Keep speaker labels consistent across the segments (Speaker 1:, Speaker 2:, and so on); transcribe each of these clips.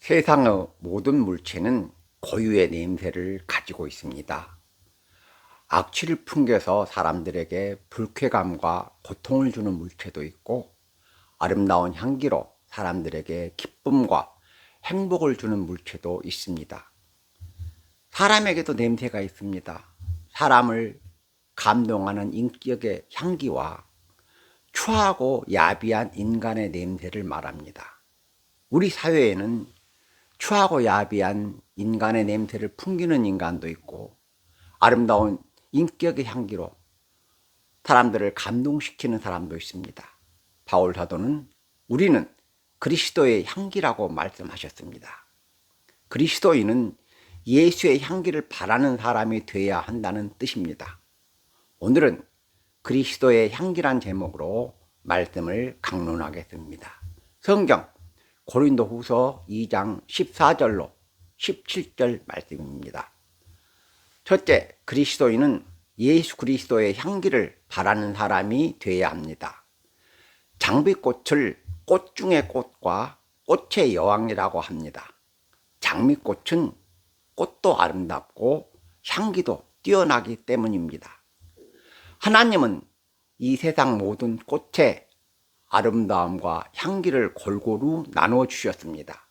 Speaker 1: 세상의 모든 물체는 고유의 냄새를 가지고 있습니다. 악취를 풍겨서 사람들에게 불쾌감과 고통을 주는 물체도 있고, 아름다운 향기로 사람들에게 기쁨과 행복을 주는 물체도 있습니다. 사람에게도 냄새가 있습니다. 사람을 감동하는 인격의 향기와 추하고 야비한 인간의 냄새를 말합니다. 우리 사회에는 추하고 야비한 인간의 냄새를 풍기는 인간도 있고, 아름다운 인격의 향기로 사람들을 감동시키는 사람도 있습니다. 바울 사도는 우리는 그리스도의 향기라고 말씀하셨습니다. 그리스도인은 예수의 향기를 바라는 사람이 되어야 한다는 뜻입니다. 오늘은 그리스도의 향기란 제목으로 말씀을 강론하겠습니다. 성경 고린도후서 2장 14절로 17절 말씀입니다. 첫째, 그리스도인은 예수 그리스도의 향기를 바라는 사람이 되어야 합니다. 장미꽃을 꽃 중의 꽃과 꽃의 여왕이라고 합니다. 장미꽃은 꽃도 아름답고 향기도 뛰어나기 때문입니다. 하나님은 이 세상 모든 꽃의 아름다움과 향기를 골고루 나누어 주셨습니다.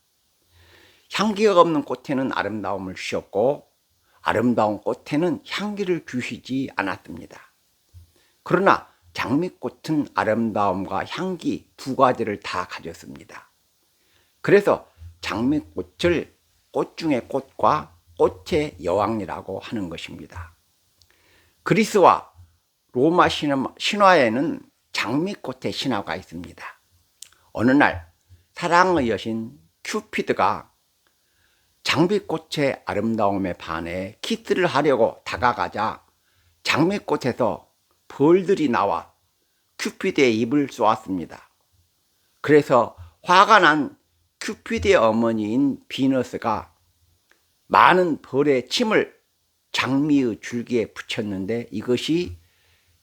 Speaker 1: 향기가 없는 꽃에는 아름다움을 주셨고, 아름다운 꽃에는 향기를 주시지 않았습니다. 그러나 장미꽃은 아름다움과 향기 두 가지를 다 가졌습니다. 그래서 장미꽃을 꽃 중의 꽃과 꽃의 여왕이라고 하는 것입니다. 그리스와 로마 신화에는 장미꽃의 신화가 있습니다. 어느 날 사랑의 여신 큐피드가 장미꽃의 아름다움에 반해 키스를 하려고 다가가자 장미꽃에서 벌들이 나와 큐피드의 입을 쏘았습니다. 그래서 화가 난 큐피드의 어머니인 비너스가 많은 벌의 침을 장미의 줄기에 붙였는데 이것이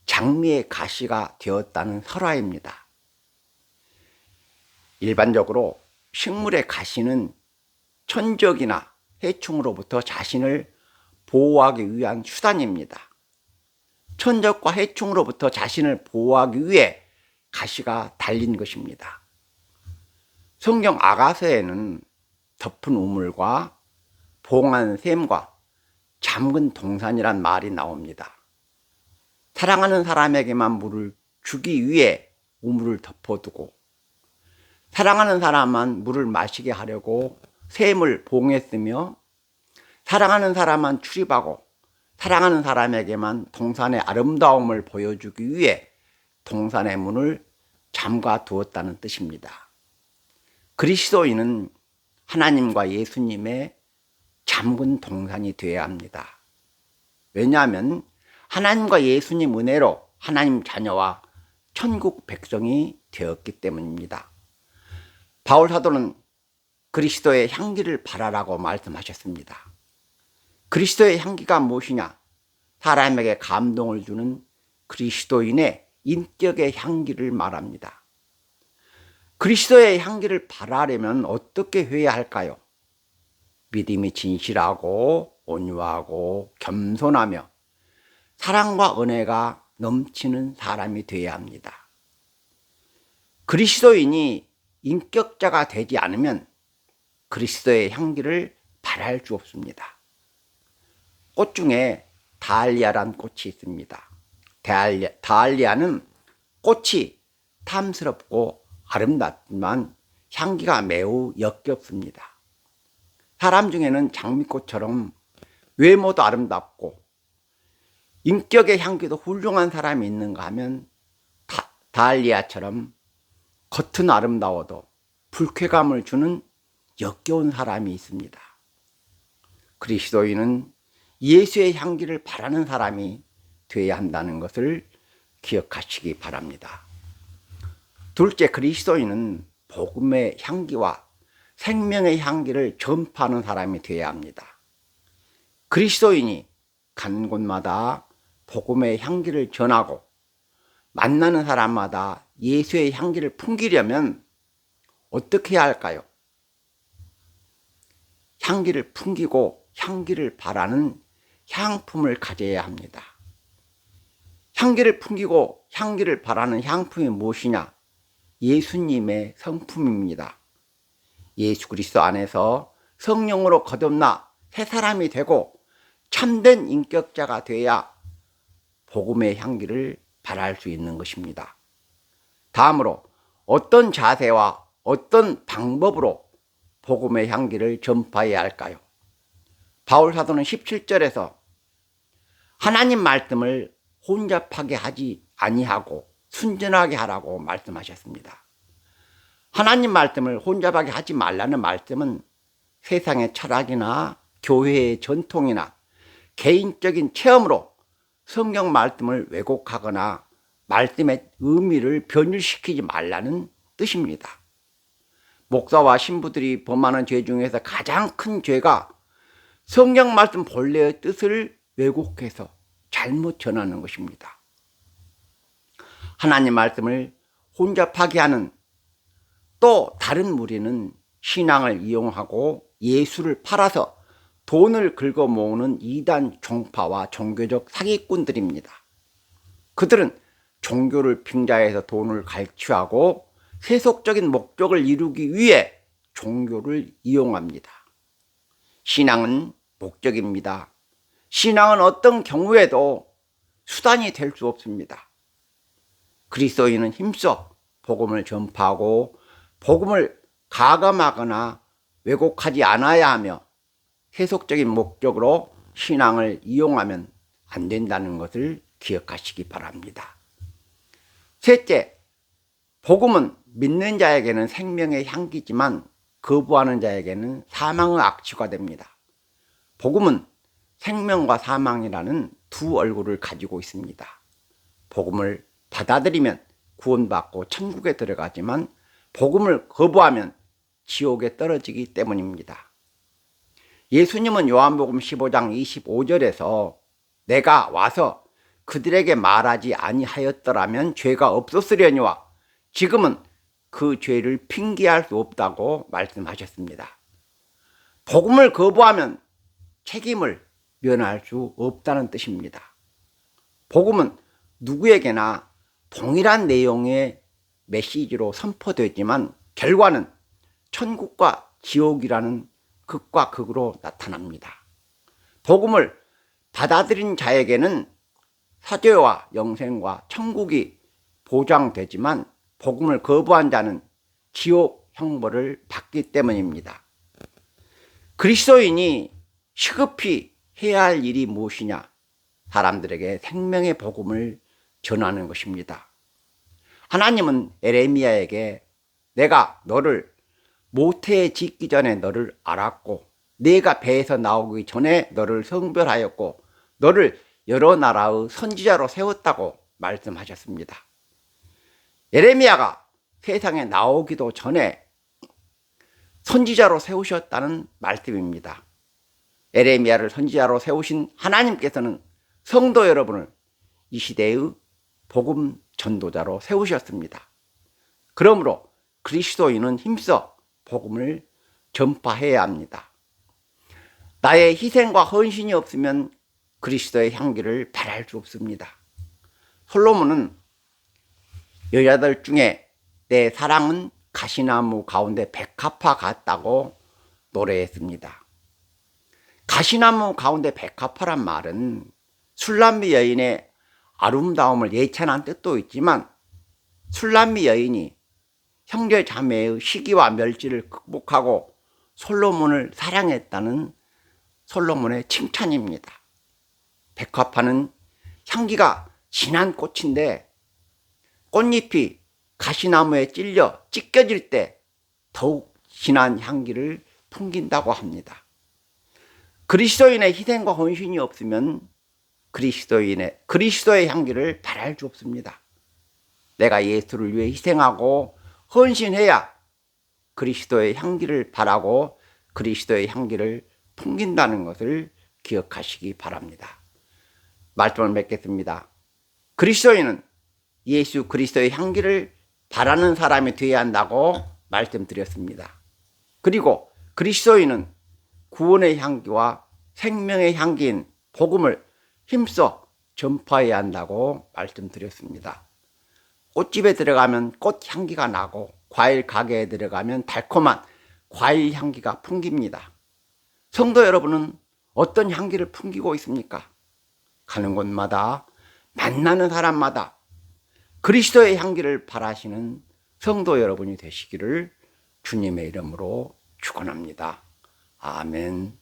Speaker 1: 장미의 가시가 되었다는 설화입니다. 일반적으로 식물의 가시는 천적이나 해충으로부터 자신을 보호하기 위한 수단입니다. 천적과 해충으로부터 자신을 보호하기 위해 가시가 달린 것입니다. 성경 아가서에는 덮은 우물과 봉한 샘과 잠근 동산이란 말이 나옵니다. 사랑하는 사람에게만 물을 주기 위해 우물을 덮어두고, 사랑하는 사람만 물을 마시게 하려고 샘을 봉했으며, 사랑하는 사람만 출입하고 사랑하는 사람에게만 동산의 아름다움을 보여주기 위해 동산의 문을 잠가 두었다는 뜻입니다. 그리스도인은 하나님과 예수님의 잠근 동산이 되어야 합니다. 왜냐하면 하나님과 예수님 은혜로 하나님 자녀와 천국 백성이 되었기 때문입니다. 바울 사도는 그리스도의 향기를 바라라고 말씀하셨습니다. 그리스도의 향기가 무엇이냐? 사람에게 감동을 주는 그리스도인의 인격의 향기를 말합니다. 그리스도의 향기를 바라려면 어떻게 해야 할까요? 믿음이 진실하고 온유하고 겸손하며 사랑과 은혜가 넘치는 사람이 되어야 합니다. 그리스도인이 인격자가 되지 않으면 그리스도의 향기를 바랄 수 없습니다. 꽃 중에 다알리아란 꽃이 있습니다. 다알리아는 꽃이 탐스럽고 아름답지만 향기가 매우 역겹습니다. 사람 중에는 장미꽃처럼 외모도 아름답고 인격의 향기도 훌륭한 사람이 있는가 하면 다알리아처럼 겉은 아름다워도 불쾌감을 주는 역겨운 사람이 있습니다. 그리스도인은 예수의 향기를 바라는 사람이 되어야 한다는 것을 기억하시기 바랍니다. 둘째, 그리스도인은 복음의 향기와 생명의 향기를 전파하는 사람이 되어야 합니다. 그리스도인이 간 곳마다 복음의 향기를 전하고 만나는 사람마다 예수의 향기를 풍기려면 어떻게 해야 할까요? 향기를 풍기고 향기를 바라는 향품을 가져야 합니다. 향기를 풍기고 향기를 바라는 향품이 무엇이냐? 예수님의 성품입니다. 예수 그리스도 안에서 성령으로 거듭나 새 사람이 되고 참된 인격자가 돼야 복음의 향기를 발할 수 있는 것입니다. 다음으로 어떤 자세와 어떤 방법으로 복음의 향기를 전파해야 할까요? 바울 사도는 17절에서 하나님 말씀을 혼잡하게 하지 아니하고 순전하게 하라고 말씀하셨습니다. 하나님 말씀을 혼잡하게 하지 말라는 말씀은 세상의 철학이나 교회의 전통이나 개인적인 체험으로 성경 말씀을 왜곡하거나 말씀의 의미를 변질시키지 말라는 뜻입니다. 목사와 신부들이 범하는 죄 중에서 가장 큰 죄가 성경 말씀 본래의 뜻을 왜곡해서 잘못 전하는 것입니다. 하나님 말씀을 혼잡하게 하는 또 다른 무리는 신앙을 이용하고 예수를 팔아서 돈을 긁어 모으는 이단 종파와 종교적 사기꾼들입니다. 그들은 종교를 빙자해서 돈을 갈취하고 세속적인 목적을 이루기 위해 종교를 이용합니다. 신앙은 목적입니다. 신앙은 어떤 경우에도 수단이 될 수 없습니다. 그리스도인은 힘써 복음을 전파하고 복음을 가감하거나 왜곡하지 않아야 하며 세속적인 목적으로 신앙을 이용하면 안 된다는 것을 기억하시기 바랍니다. 셋째, 복음은 믿는 자에게는 생명의 향기지만 거부하는 자에게는 사망의 악취가 됩니다. 복음은 생명과 사망이라는 두 얼굴을 가지고 있습니다. 복음을 받아들이면 구원받고 천국에 들어가지만 복음을 거부하면 지옥에 떨어지기 때문입니다. 예수님은 요한복음 15장 25절에서 내가 와서 그들에게 말하지 아니하였더라면 죄가 없었으려니와 지금은 그 죄를 핑계할 수 없다고 말씀하셨습니다. 복음을 거부하면 책임을 면할 수 없다는 뜻입니다. 복음은 누구에게나 동일한 내용의 메시지로 선포되지만 결과는 천국과 지옥이라는 극과 극으로 나타납니다. 복음을 받아들인 자에게는 사죄와 영생과 천국이 보장되지만 복음을 거부한 자는 지옥 형벌을 받기 때문입니다. 그리스도인이 시급히 해야 할 일이 무엇이냐? 사람들에게 생명의 복음을 전하는 것입니다. 하나님은 에레미야에게 내가 너를 모태에 짓기 전에 너를 알았고 네가 배에서 나오기 전에 너를 성별하였고 너를 여러 나라의 선지자로 세웠다고 말씀하셨습니다. 에레미야가 세상에 나오기도 전에 선지자로 세우셨다는 말씀입니다. 에레미야를 선지자로 세우신 하나님께서는 성도 여러분을 이 시대의 복음 전도자로 세우셨습니다. 그러므로 그리스도인은 힘써 복음을 전파해야 합니다. 나의 희생과 헌신이 없으면 그리스도의 향기를 발할 수 없습니다. 솔로몬은 여자들 중에 내 사랑은 가시나무 가운데 백합화 같다고 노래했습니다. 가시나무 가운데 백합화란 말은 술람미 여인의 아름다움을 예찬한 뜻도 있지만 술람미 여인이 형제 자매의 시기와 멸시를 극복하고 솔로몬을 사랑했다는 솔로몬의 칭찬입니다. 백합화는 향기가 진한 꽃인데 꽃잎이 가시나무에 찔려 찢겨질 때 더욱 진한 향기를 풍긴다고 합니다. 그리스도인의 희생과 헌신이 없으면 그리스도의 향기를 발할 수 없습니다. 내가 예수를 위해 희생하고 헌신해야 그리스도의 향기를 발하고 그리스도의 향기를 풍긴다는 것을 기억하시기 바랍니다. 말씀을 맺겠습니다. 그리스도인은 예수 그리스도의 향기를 바라는 사람이 되어야 한다고 말씀드렸습니다. 그리고 그리스도인은 구원의 향기와 생명의 향기인 복음을 힘써 전파해야 한다고 말씀드렸습니다. 꽃집에 들어가면 꽃 향기가 나고 과일 가게에 들어가면 달콤한 과일 향기가 풍깁니다. 성도 여러분은 어떤 향기를 풍기고 있습니까? 가는 곳마다 만나는 사람마다 그리스도의 향기를 바라시는 성도 여러분이 되시기를 주님의 이름으로 축원합니다. 아멘.